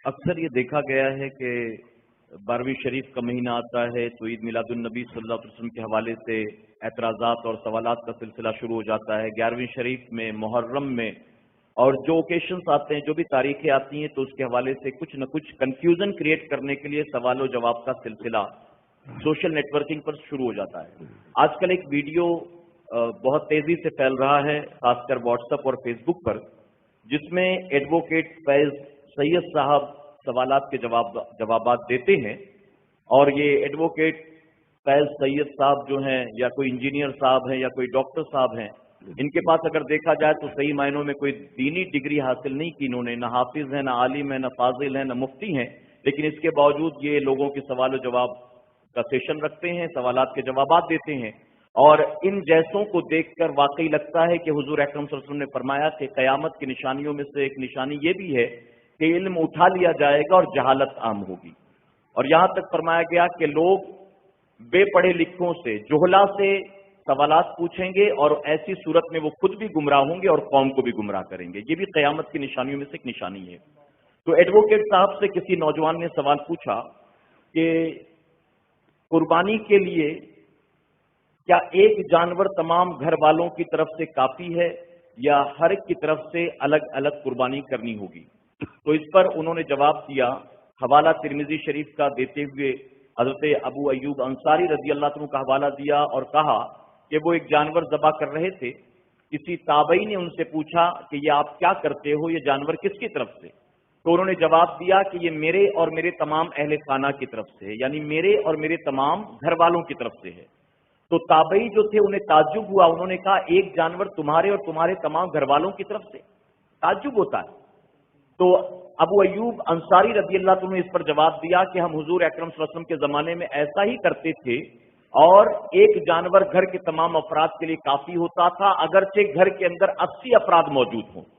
اکثر یہ دیکھا گیا ہے کہ 12ویں شریف کا مہینہ آتا ہے تو عید میلاد النبی صلی اللہ علیہ وسلم کے حوالے سے اعتراضات اور سوالات کا سلسلہ شروع ہو جاتا ہے۔ 11ویں شریف میں، محرم میں، اور جو اوکیشنز آتے ہیں، جو بھی تاریخیں آتی ہیں، تو اس کے حوالے سے کچھ نہ کچھ کنفیوژن کریٹ کرنے کے لیے سوال و جواب کا سلسلہ سوشل نیٹ ورکنگ پر شروع ہو جاتا ہے۔ آج کل ایک ویڈیو بہت تیزی سے پھیل رہا ہے، خاص کر واٹس ایپ اور فیس بک پر، جس میں ایڈوکیٹ فیض سید صاحب سوالات کے جوابات دیتے ہیں، اور یہ ایڈوکیٹ فیض سید صاحب جو ہیں، یا کوئی انجینئر صاحب ہیں یا کوئی ڈاکٹر صاحب ہیں، ان کے پاس اگر دیکھا جائے تو صحیح معنوں میں کوئی دینی ڈگری حاصل نہیں کی انہوں نے، نہ حافظ ہیں، نہ عالم ہیں، نہ فاضل ہیں، نہ مفتی ہیں، لیکن اس کے باوجود یہ لوگوں کے سوال و جواب کا سیشن رکھتے ہیں، سوالات کے جوابات دیتے ہیں۔ اور ان جیسوں کو دیکھ کر واقعی لگتا ہے کہ حضور اکرم صلی اللہ علیہ وسلم نے فرمایا کہ قیامت کی نشانیوں میں سے ایک نشانی یہ بھی ہے کہ علم اٹھا لیا جائے گا اور جہالت عام ہوگی، اور یہاں تک فرمایا گیا کہ لوگ بے پڑھے لکھوں سے، جہلا سے سوالات پوچھیں گے، اور ایسی صورت میں وہ خود بھی گمراہ ہوں گے اور قوم کو بھی گمراہ کریں گے۔ یہ بھی قیامت کی نشانیوں میں سے ایک نشانی ہے۔ تو ایڈوکیٹ صاحب سے کسی نوجوان نے سوال پوچھا کہ قربانی کے لیے کیا ایک جانور تمام گھر والوں کی طرف سے کافی ہے یا ہر ایک کی طرف سے الگ الگ قربانی کرنی ہوگی؟ تو اس پر انہوں نے جواب دیا، حوالہ ترمذی شریف کا دیتے ہوئے حضرت ابو ایوب انصاری رضی اللہ عنہ کا حوالہ دیا اور کہا کہ وہ ایک جانور ذبح کر رہے تھے، کسی تابعی نے ان سے پوچھا کہ یہ آپ کیا کرتے ہو، یہ جانور کس کی طرف سے؟ تو انہوں نے جواب دیا کہ یہ میرے اور میرے تمام اہل خانہ کی طرف سے ہے، یعنی میرے اور میرے تمام گھر والوں کی طرف سے ہے۔ تو تابعی جو تھے انہیں تعجب ہوا، انہوں نے کہا ایک جانور تمہارے اور تمہارے تمام گھر والوں کی طرف سے؟ تعجب ہوتا ہے۔ تو ابو ایوب انصاری رضی اللہ عنہ نے اس پر جواب دیا کہ ہم حضور اکرم صلی اللہ علیہ وسلم کے زمانے میں ایسا ہی کرتے تھے، اور ایک جانور گھر کے تمام افراد کے لیے کافی ہوتا تھا، اگرچہ گھر کے اندر 80 افراد موجود ہوں۔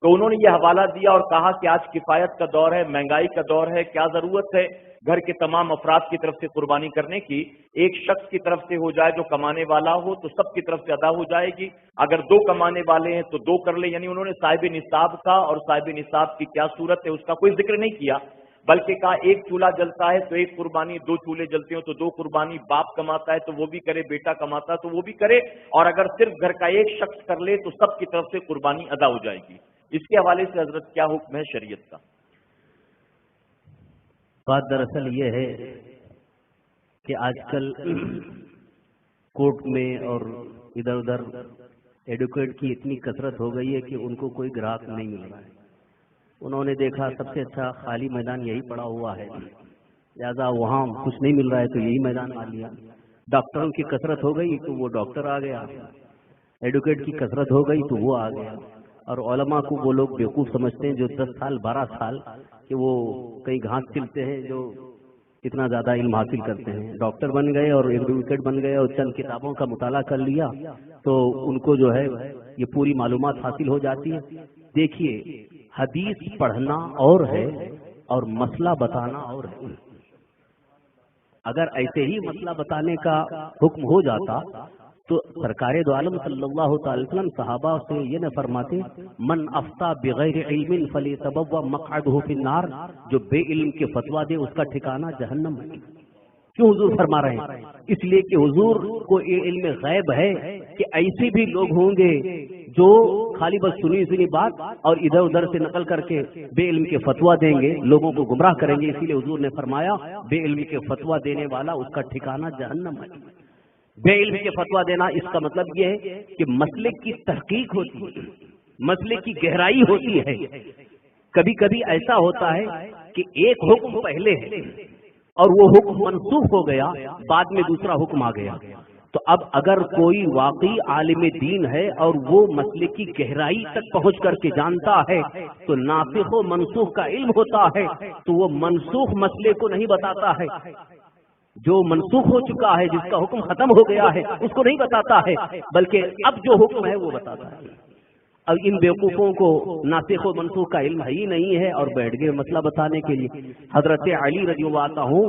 تو انہوں نے یہ حوالہ دیا اور کہا کہ آج کفایت کا دور ہے، مہنگائی کا دور ہے، کیا ضرورت ہے گھر کے تمام افراد کی طرف سے قربانی کرنے کی؟ ایک شخص کی طرف سے ہو جائے جو کمانے والا ہو تو سب کی طرف سے ادا ہو جائے گی، اگر دو کمانے والے ہیں تو دو کر لیں۔ یعنی انہوں نے صاحب نصاب کا اور صاحب نصاب کی کیا صورت ہے اس کا کوئی ذکر نہیں کیا، بلکہ کہا ایک چولہا جلتا ہے تو ایک قربانی، دو چولہے جلتے ہو تو دو قربانی، باپ کماتا ہے تو وہ بھی کرے، بیٹا کماتا ہے تو وہ بھی کرے، اور اگر صرف گھر کا ایک شخص کر لے تو سب کی طرف سے قربانی ادا ہو جائے گی۔ اس کے حوالے سے حضرت کیا حکم ہے شریعت کا؟ بات دراصل یہ ہے کہ آج کل کورٹ میں اور ادھر ادھر ایڈوکیٹ کی اتنی کثرت ہو گئی ہے کہ ان کو کوئی گراہک نہیں مل رہا ہے۔ انہوں نے دیکھا سب سے اچھا خالی میدان یہی پڑا ہوا ہے، لہذا وہاں کچھ نہیں مل رہا ہے تو یہی میدان آ لیا۔ ڈاکٹروں کی کثرت ہو گئی تو وہ ڈاکٹر آ گیا، ایڈوکیٹ کی کثرت ہو گئی تو وہ آ گیا، اور علماء کو وہ لوگ بیوقوف سمجھتے ہیں جو 10 سال 12 سال کہ وہ کئی گھاس چلتے ہیں، جو اتنا زیادہ علم حاصل کرتے ہیں، ڈاکٹر بن گئے اور ایڈوکیٹ بن گئے اور چند کتابوں کا مطالعہ کر لیا تو ان کو جو ہے یہ پوری معلومات حاصل ہو جاتی ہے۔ دیکھیے، حدیث پڑھنا اور ہے اور مسئلہ بتانا اور ہے۔ اگر ایسے ہی مسئلہ بتانے کا حکم ہو جاتا تو سرکار دو عالم صلی اللہ تعالی وسلم صحابہ سے یہ نہ فرماتے من افتا بغیر علم فلیتبوا مقعدہ فی النار، جو بے علم کے فتویٰ دے اس کا ٹھکانہ جہنم ہے۔ کیوں حضور فرما رہے ہیں؟ اس لیے کہ حضور کو یہ علم غیب ہے کہ ایسے بھی لوگ ہوں گے جو خالی بس سنی سنی بات اور ادھر ادھر سے نقل کر کے بے علم کے فتویٰ دیں گے، لوگوں کو گمراہ کریں گے۔ اسی لیے حضور نے فرمایا بے علم کے فتویٰ دینے والا اس کا ٹھکانہ جہنم ہے۔ بے علم کے فتویٰ دینا اس کا مطلب یہ ہے کہ مسئلے کی تحقیق ہوتی ہے، مسئلے کی گہرائی ہوتی ہے۔ کبھی کبھی ایسا ہوتا ہے کہ ایک حکم پہلے ہے اور وہ حکم منسوخ ہو گیا، بعد میں دوسرا حکم آ گیا، تو اب اگر کوئی واقعی عالم دین ہے اور وہ مسئلے کی گہرائی تک پہنچ کر کے جانتا ہے تو ناسخ و منسوخ کا علم ہوتا ہے، تو وہ منسوخ مسئلے کو نہیں بتاتا ہے، جو منسوخ ہو چکا ہے، جس کا حکم ختم ہو گیا ہے، اس کو نہیں بتاتا ہے، بلکہ اب جو حکم ہے وہ بتاتا ہے۔ اب ان بیوقوفوں کو ناسخ و منسوخ کا علم ہی نہیں ہے اور بیٹھ گئے مسئلہ بتانے کے لیے۔ حضرت علی رضی اللہ عنہ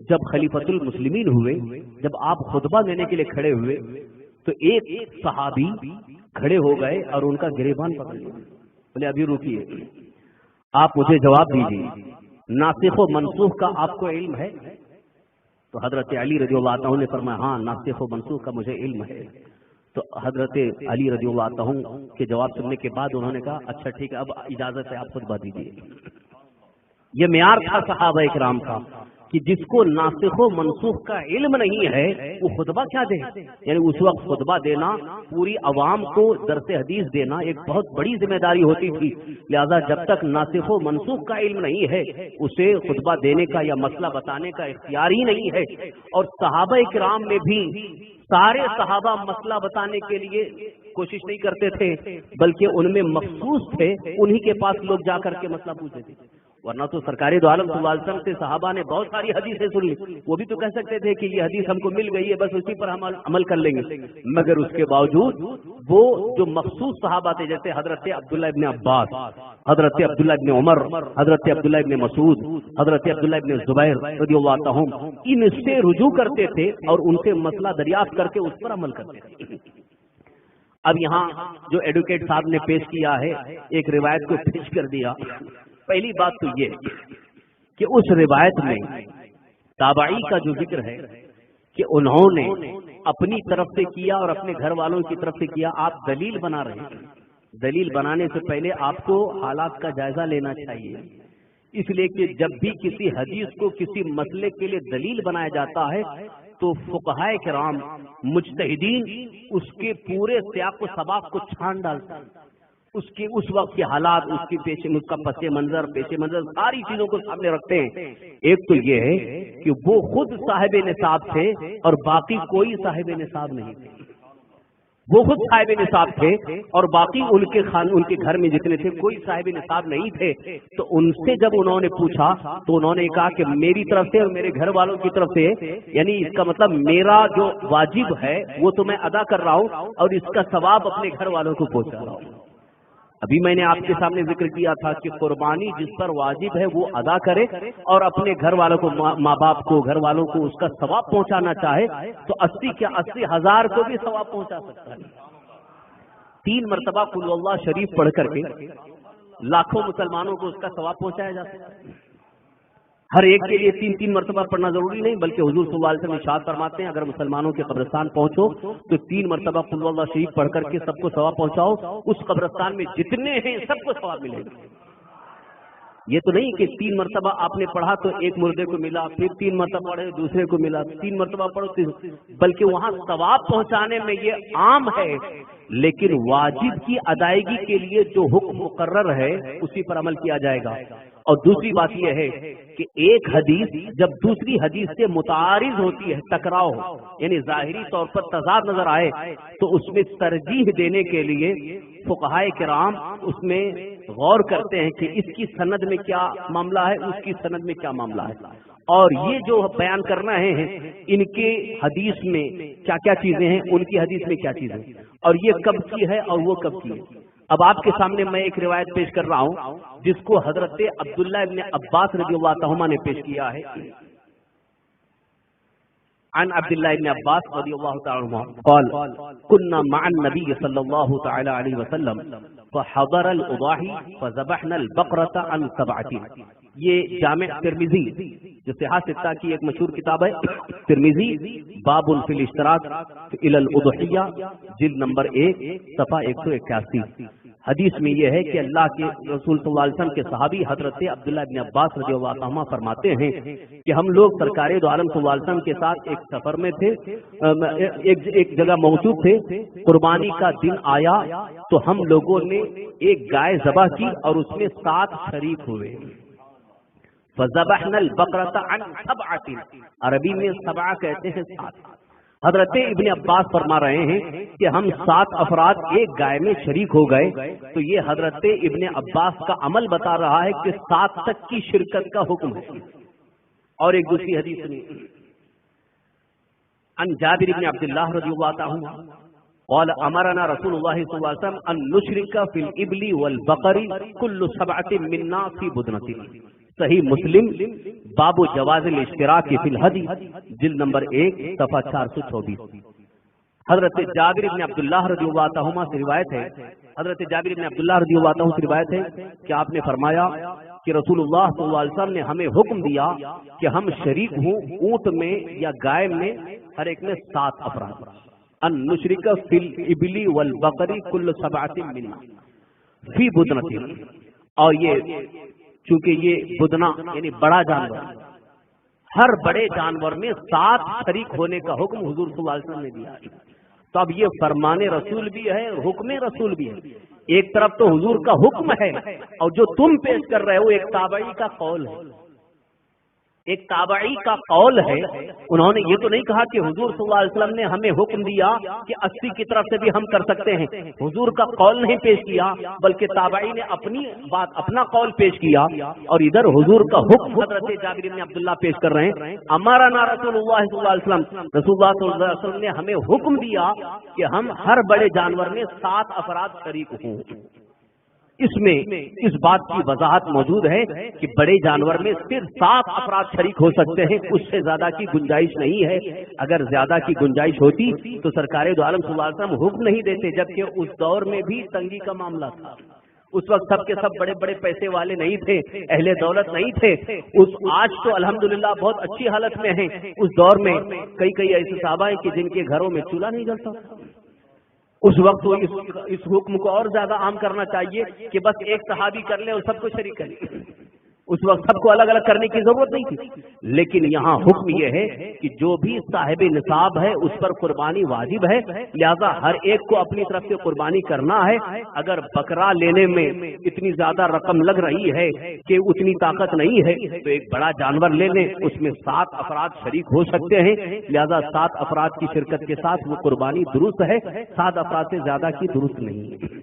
جب خلیفۃ المسلمین ہوئے، جب آپ خطبہ دینے کے لیے کھڑے ہوئے تو ایک صحابی کھڑے ہو گئے اور ان کا گریبان پکڑ لیا، بولے ابھی رکیے، آپ مجھے جواب دیجیے، ناسخ و منسوخ کا آپ کو علم ہے؟ تو حضرت علی رضی اللہ عنہ نے فرمایا ہاں ناسخ و منسوخ کا مجھے علم ہے. تو حضرت علی رضی اللہ عنہ کے جواب سننے کے بعد انہوں نے کہا اچھا ٹھیک ہے اب اجازت ہے آپ خطبہ دیجیے. یہ معیار تھا صحابہ کرام کا کہ جس کو ناسخ و منسوخ کا علم نہیں ہے وہ خطبہ کیا دے. یعنی اس وقت خطبہ دینا پوری عوام کو درس حدیث دینا ایک بہت بڑی ذمہ داری ہوتی تھی. لہذا جب تک ناسخ و منسوخ کا علم نہیں ہے اسے خطبہ دینے کا یا مسئلہ بتانے کا اختیار ہی نہیں ہے. اور صحابہ کرام میں بھی سارے صحابہ مسئلہ بتانے کے لیے کوشش نہیں کرتے تھے بلکہ ان میں مخصوص تھے, انہی کے پاس لوگ جا کر کے مسئلہ پوچھتے تھے. ورنہ تو سرکار دو عالم صلی اللہ علیہ وسلم سے صحابہ نے بہت ساری حدیثیں سن لی, وہ بھی تو کہہ سکتے تھے کہ یہ حدیث ہم کو مل گئی ہے بس اسی پر ہم عمل کر لیں گے. مگر اس کے باوجود وہ جو مخصوص صحابہ تھے جیسے حضرت عبداللہ ابن عباس, حضرت عبداللہ ابن عمر, حضرت عبداللہ ابن مسعود, حضرت عبداللہ ابن زبیر رضی اللہ عنہم, ان سے رجوع کرتے تھے اور ان سے مسئلہ دریافت کر کے اس پر عمل کرتے تھے. اب یہاں جو ایڈوکیٹ صاحب نے پیش کیا ہے ایک روایت کو پیش کر دیا. پہلی بات تو یہ کہ اس روایت میں تابعی کا جو ذکر ہے کہ انہوں نے اپنی طرف سے کیا اور اپنے گھر والوں کی طرف سے کیا. آپ دلیل بنا رہے ہیں, دلیل بنانے سے پہلے آپ کو حالات کا جائزہ لینا چاہیے. اس لیے کہ جب بھی کسی حدیث کو کسی مسئلے کے لیے دلیل بنایا جاتا ہے تو فقہائے کرام مجتہدین اس کے پورے سیاق و سباق کو چھان ڈالتے ہیں, اس کے اس وقت کے حالات, اس کی اس کا پس منظر, پیش منظر, ساری چیزوں کو سامنے رکھتے ہیں. ایک تو یہ ہے کہ وہ خود صاحب نصاب تھے اور باقی کوئی صاحب نصاب نہیں تھے. وہ خود صاحب نصاب تھے اور باقی ان کے گھر میں جتنے تھے کوئی صاحب نصاب نہیں تھے. تو ان سے جب انہوں نے پوچھا تو انہوں نے کہا کہ میری طرف سے اور میرے گھر والوں کی طرف سے, یعنی اس کا مطلب میرا جو واجب ہے وہ تو میں ادا کر رہا ہوں اور اس کا ثواب اپنے گھر والوں کو پہنچا رہا ہوں. ابھی میں نے آپ کے سامنے ذکر کیا تھا کہ قربانی جس پر واجب ہے وہ ادا کرے اور اپنے گھر والوں کو, ماں باپ کو, گھر والوں کو اس کا ثواب پہنچانا چاہے تو 80,000 کو بھی ثواب پہنچا سکتا ہے. 3 مرتبہ قل اللہ شریف پڑھ کر کے لاکھوں مسلمانوں کو اس کا ثواب پہنچایا جا سکتا ہے. ہر ایک کے لیے 3 مرتبہ پڑھنا ضروری نہیں بلکہ حضور صلی اللہ علیہ وسلم ارشاد فرماتے ہیں اگر مسلمانوں کے قبرستان پہنچو تو 3 مرتبہ قل اللہ شریف پڑھ کر کے سب کو ثواب پہنچاؤ. اس قبرستان میں جتنے ہیں سب کو ثواب ملے گا. یہ تو نہیں کہ 3 مرتبہ آپ نے پڑھا تو ایک مردے کو ملا, پھر 3 مرتبہ پڑھے دوسرے کو ملا, 3 مرتبہ پڑھو, بلکہ وہاں ثواب پہنچانے میں یہ عام ہے. لیکن واجب کی ادائیگی کے لیے جو حکم مقرر ہے اسی پر عمل کیا جائے گا. اور دوسری بات یہ ہے کہ ایک حدیث جب دوسری حدیث سے متعارض ہوتی ہے, ٹکراؤ یعنی ظاہری طور پر تضاد نظر آئے تو اس میں ترجیح دینے کے لیے فقہائے کرام اس میں غور کرتے ہیں کہ اس کی سند میں کیا معاملہ ہے, اس کی سند میں کیا معاملہ ہے, اور یہ جو بیان کر رہے ہیں ان کے حدیث میں کیا کیا چیزیں ہیں, ان کی حدیث میں کیا چیزیں ہیں, اور یہ کب کی ہے اور وہ کب کی ہے. اب آپ کے سامنے میں ایک روایت پیش کر رہا ہوں جس کو حضرت عبداللہ ابن عباس رضی اللہ عنہما نے پیش کیا ہے. عن عبد الله بن عباس رضي الله تعالى عنه قال كنا مع النبي صلى الله تعالى عليه وسلم فحضر الأضاحي فذبحنا البقرة عن 7. یہ جامع ترمذی جو صحاح ستہ کی ایک مشہور کتاب ہے, ترمذی باب فی الاشتراک الی الاضحیہ جلد نمبر 1 صفحہ 181. حدیث میں یہ ہے کہ اللہ کے رسول صلی اللہ علیہ وسلم کے صحابی حضرت عبداللہ ابن عباس رضی اللہ عنہ فرماتے ہیں کہ ہم لوگ سرکار دو عالم صلی اللہ علیہ وسلم کے ساتھ ایک سفر میں تھے, ایک جگہ موجود تھے. قربانی کا دن آیا تو ہم لوگوں نے ایک گائے ذبح کی اور اس میں 7 شریک ہوئے. فذبحنا البقرة عن 7, عربی میں 7 کہتے ہیں 7. حضرت ابن عباس فرما رہے ہیں کہ ہم 7 افراد ایک گائے میں شریک ہو گئے. تو یہ حضرت ابن عباس کا عمل بتا رہا ہے کہ 7 تک کی شرکت کا حکم ہے. اور ایک دوسری حدیث میں عن جابر بن عبد الله رضی اللہ عنہ قال امرنا رسول الله صلی اللہ علیہ وسلم ان نشرك في الابل والبقر كل 7 منا في بدنة. صحیح مسلم باب جواز الاشتراک فی الہدی جلد نمبر 1 صفحہ 424. حضرت جابر بن عبداللہ رضی اللہ عنہما سے روایت ہے, حضرت جابر بن عبداللہ رضی اللہ عنہ سے روایت ہے کہ آپ نے فرمایا کہ رسول اللہ صلی اللہ علیہ وسلم نے ہمیں حکم دیا کہ ہم شریک ہوں اونٹ میں یا گائے میں ہر ایک میں 7 افراد، ان نشرک فی الابل والبقر کل 7 منا فی بدنۃ، اور یہ چونکہ یہ بدنا یعنی بڑا جانور، ہر بڑے جانور میں 7 شریک ہونے کا حکم حضور صلی اللہ علیہ وسلم نے دیا۔ تو اب یہ فرمان رسول بھی ہے، حکم رسول بھی ہے۔ ایک طرف تو حضور کا حکم ہے اور جو تم پیش کر رہے ہو ایک تابعی کا قول ہے، ایک تابعی کا قول ہے۔ انہوں نے یہ تو نہیں کہا کہ حضور صلی اللہ علیہ وسلم نے ہمیں حکم دیا کہ 80 کی طرف سے بھی ہم کر سکتے ہیں، حضور کا قول نہیں پیش کیا، بلکہ تابعی نے اپنی بات، اپنا قول پیش کیا، اور ادھر حضور کا حکم حضرت جابر بن عبداللہ پیش کر رہے ہیں۔ امرنا رسول اللہ صلی اللہ علیہ وسلم، رسول اللہ صلی اللہ علیہ وسلم نے ہمیں حکم دیا کہ ہم ہر بڑے جانور میں 7 افراد شریک ہوں۔ اس میں اس بات کی وضاحت موجود ہے کہ بڑے جانور میں صرف 7 افراد شریک ہو سکتے ہیں، اس سے زیادہ کی گنجائش نہیں ہے۔ اگر زیادہ کی گنجائش ہوتی تو سرکار دو عالم صلی اللہ علیہ وسلم حکم نہیں دیتے، جبکہ اس دور میں بھی تنگی کا معاملہ تھا۔ اس وقت سب کے سب بڑے بڑے پیسے والے نہیں تھے، اہل دولت نہیں تھے۔ آج تو الحمدللہ بہت اچھی حالت میں ہیں، اس دور میں کئی ایسے صحابہ ہیں کہ جن کے گھروں میں چولہا نہیں جلتا۔ اس وقت تو اس حکم کو اور زیادہ عام کرنا چاہیے کہ بس ایک صحابی کر لے اور سب کو شریک کرے۔ اس وقت سب کو الگ الگ کرنے کی ضرورت نہیں تھی، لیکن یہاں حکم یہ ہے کہ جو بھی صاحب نصاب ہے اس پر قربانی واجب ہے، لہذا ہر ایک کو اپنی طرف سے قربانی کرنا ہے۔ اگر بکرا لینے میں اتنی زیادہ رقم لگ رہی ہے کہ اتنی طاقت نہیں ہے تو ایک بڑا جانور لے لیں، اس میں 7 افراد شریک ہو سکتے ہیں، لہذا 7 افراد کی شرکت کے ساتھ وہ قربانی درست ہے، 7 افراد سے زیادہ کی درست نہیں ہے۔